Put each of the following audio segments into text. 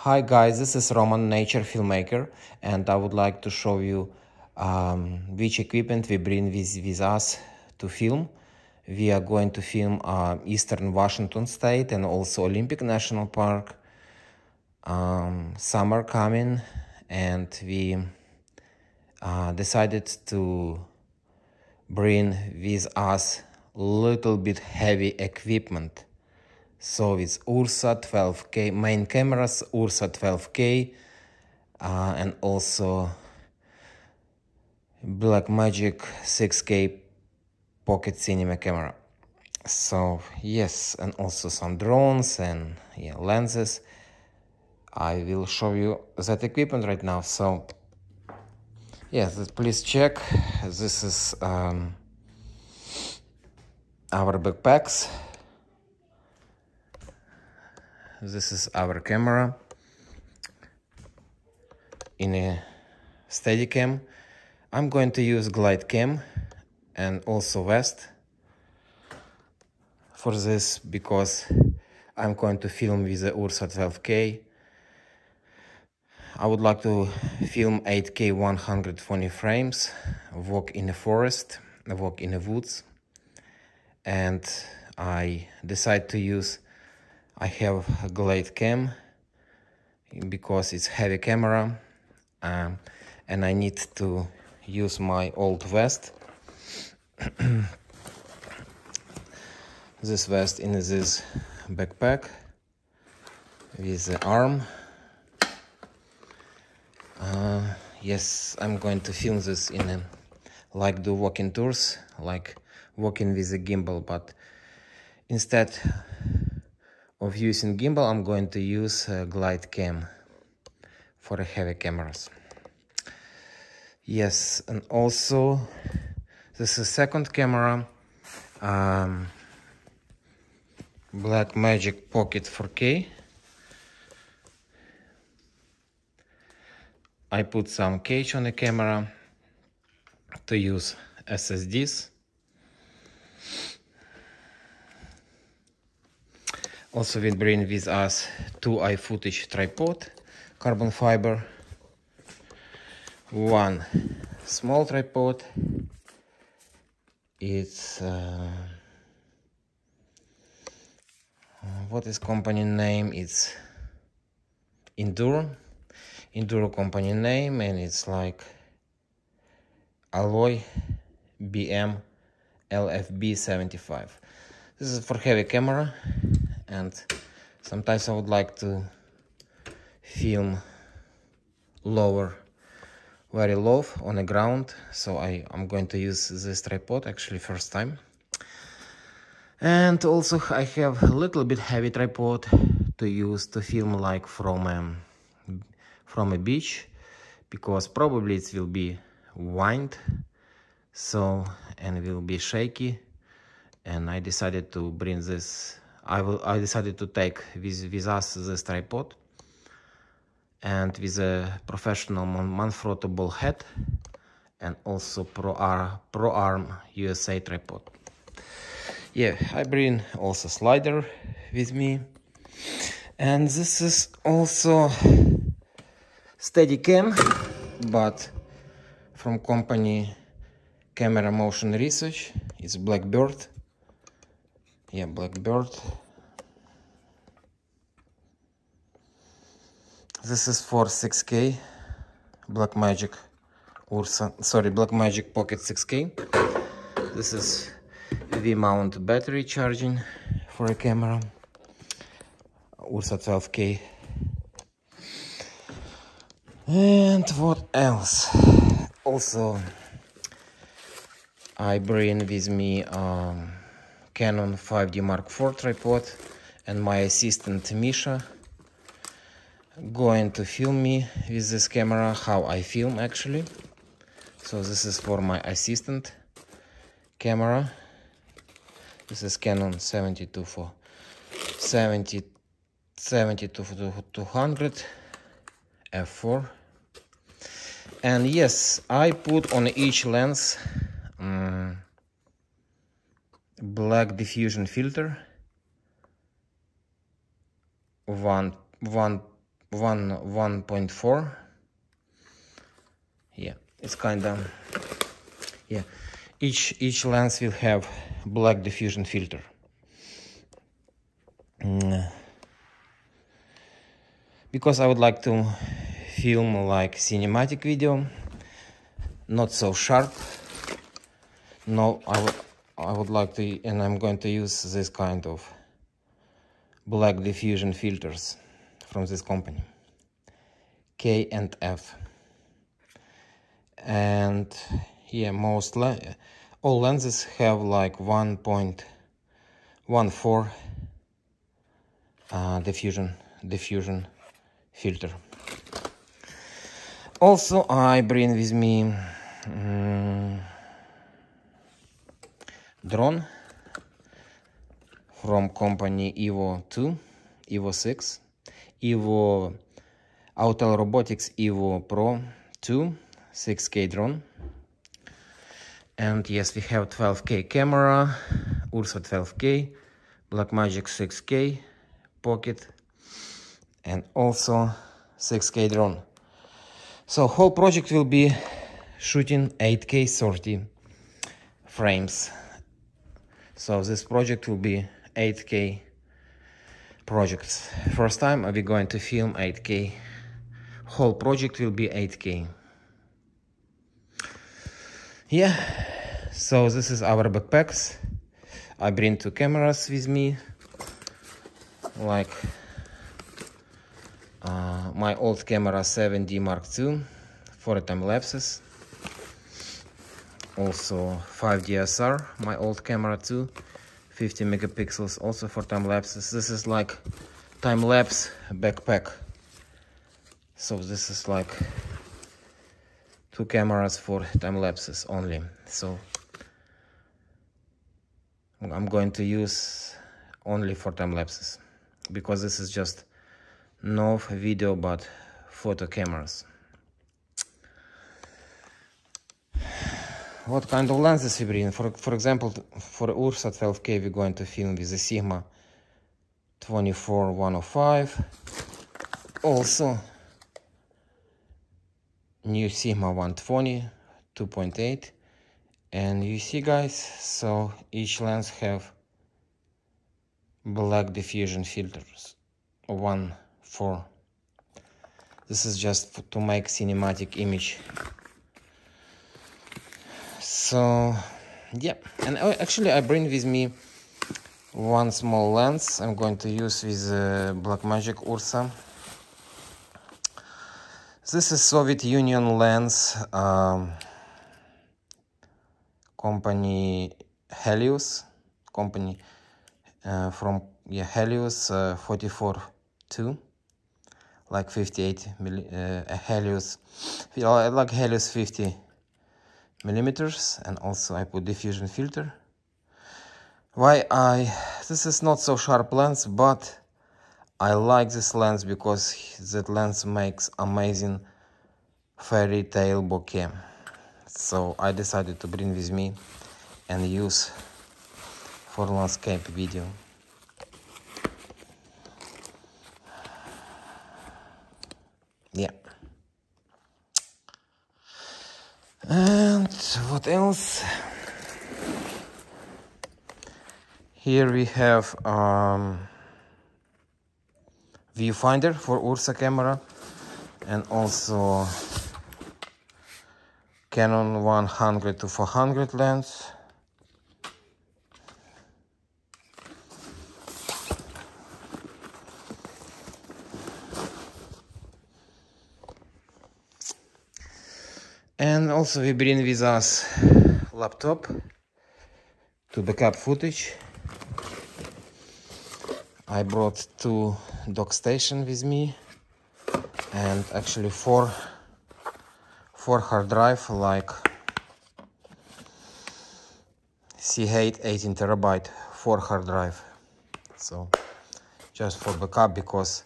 Hi guys, this is Roman, nature filmmaker, and I would like to show you which equipment we bring with us to film. We are going to film Eastern Washington State and also Olympic National Park. Summer coming, and we decided to bring with us little bit heavy equipment. So it's Ursa 12K, main cameras, Ursa 12K, and also Blackmagic 6K pocket cinema camera. So yes, and also some drones and lenses. I will show you that equipment right now. So yes, please check. This is our backpacks. This is our camera in a Steadicam. I'm going to use Glidecam and also vest for this because I'm going to film with the Ursa 12K. I would like to film 8K 120 frames, walk in a forest, walk in the woods, and I decide to use, I have a Glidecam because it's heavy camera, and I need to use my old vest. This vest in this backpack with the arm. Yes, I'm going to film this in a, like do walking tours, like walking with a gimbal, but instead of using gimbal, I'm going to use Glidecam for heavy cameras. Yes, and also this is second camera, Blackmagic Pocket 4K. I put some cage on the camera to use SSDs. Also we bring with us 2 iFootage tripod, carbon fiber, one small tripod. It's what is company name? It's Enduro company name, and it's like Alloy BM LFB 75. This is for heavy camera, and sometimes I would like to film lower, very low on the ground, so I'm going to use this tripod actually first time. And also I have a little bit heavy tripod to use to film like from a beach, because probably it will be wind, so, and it will be shaky, and I decided to bring this. I decided to take with us this tripod, and with a professional Manfrotto head, and also Pro Arm USA tripod. Yeah, I bring also slider with me, and this is also Steadicam, but from company Camera Motion Research. It's Blackbird. Yeah, Blackbird. This is for 6K Blackmagic Ursa, sorry, Blackmagic Pocket 6K. This is V-mount battery charging for a camera, Ursa 12K. And what else? Also, I bring with me Canon 5D Mark IV tripod, and my assistant Misha going to film me with this camera, how I film actually. So this is for my assistant camera. This is Canon 72-200 f4. And yes, I put on each lens black diffusion filter, one 1.4. Yeah, it's kind of, yeah, each lens will have black diffusion filter. Because I would like to film like cinematic video, not so sharp. No, I would like to, and I'm going to use this kind of black diffusion filters from this company, K and F. And yeah, all lenses have like 1.14 diffusion filter. Also, I bring with me drone from company Evo 2, Evo 6, Evo Autel Robotics Evo Pro 2, 6K drone. And yes, we have 12K camera, Ursa 12K, Blackmagic 6K pocket, and also 6K drone. So whole project will be shooting 8K 30 frames. So this project will be 8K projects. First time I'll be going to film 8K. Whole project will be 8K. Yeah, so this is our backpacks. I bring 2 cameras with me, like my old camera 7D Mark II for time lapses. Also 5 DSR, my old camera too, 50 megapixels, also for time lapses. This is like time lapse backpack. So this is like 2 cameras for time lapses only. So I'm going to use only for time lapses, because this is just no video but photo cameras. What kind of lenses we bring? For example, for Ursa 12K we're going to film with the Sigma 24-105. Also new Sigma 120 2.8. And you see guys, so each lens have black diffusion filters, 1.4. This is just to make cinematic image. So yeah, and actually I bring with me one small lens I'm going to use with Blackmagic Ursa. This is Soviet Union lens, company Helios, from Helios 44-2, like 58 Helios, like Helios 50 millimeters, and also I put diffusion filter. This is not so sharp lens, but I like this lens because that lens makes amazing fairy tale bokeh. So I decided to bring with me and use for landscape video. Yeah. And what else? Here we have viewfinder for Ursa camera, and also Canon 100-400 lens. And also we bring with us laptop to backup footage. I brought 2 dock station with me, and actually 4 hard drive, like C8 18 terabyte 4 hard drive. So just for backup, because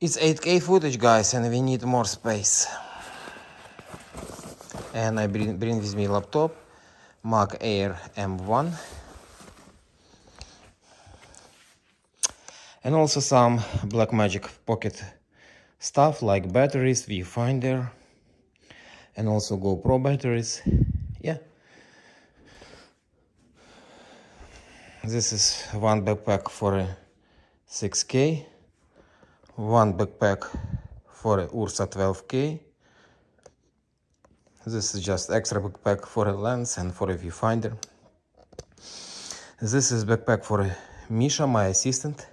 it's 8K footage guys and we need more space. And I bring with me laptop Mac Air M1, and also some Blackmagic pocket stuff like batteries, viewfinder, and also GoPro batteries. Yeah. This is one backpack for a 6K, one backpack for a Ursa 12K. This is just extra backpack for a lens and for a viewfinder. This is backpack for Misha, my assistant,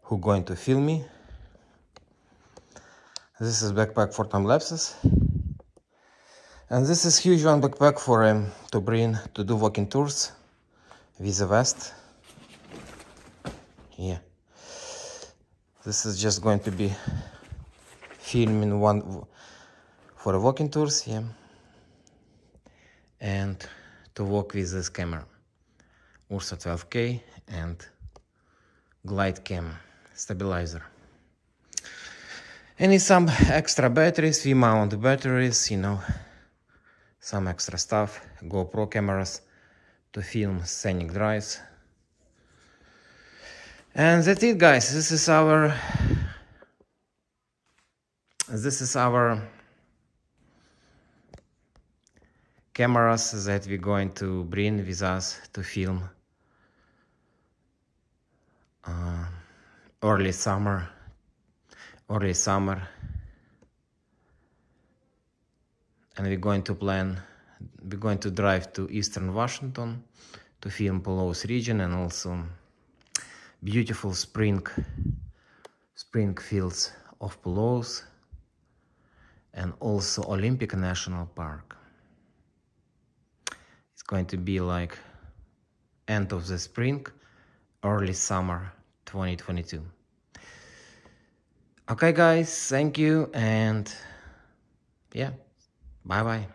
who going to film me. This is backpack for time lapses. And this is huge one backpack for to bring to do walking tours with a vest. Yeah. This is just going to be filming one for a walking tours, yeah. And to walk with this camera. Ursa 12K and Glidecam stabilizer. And some extra batteries, V-mount batteries, you know, some extra stuff, GoPro cameras to film scenic drives. And that's it, guys. This is our cameras that we're going to bring with us to film early summer, and we're going to drive to Eastern Washington to film Palos region and also beautiful spring fields of Palos and also Olympic National Park. It's going to be like end of the spring, early summer 2022. Okay guys, thank you, and yeah, bye bye.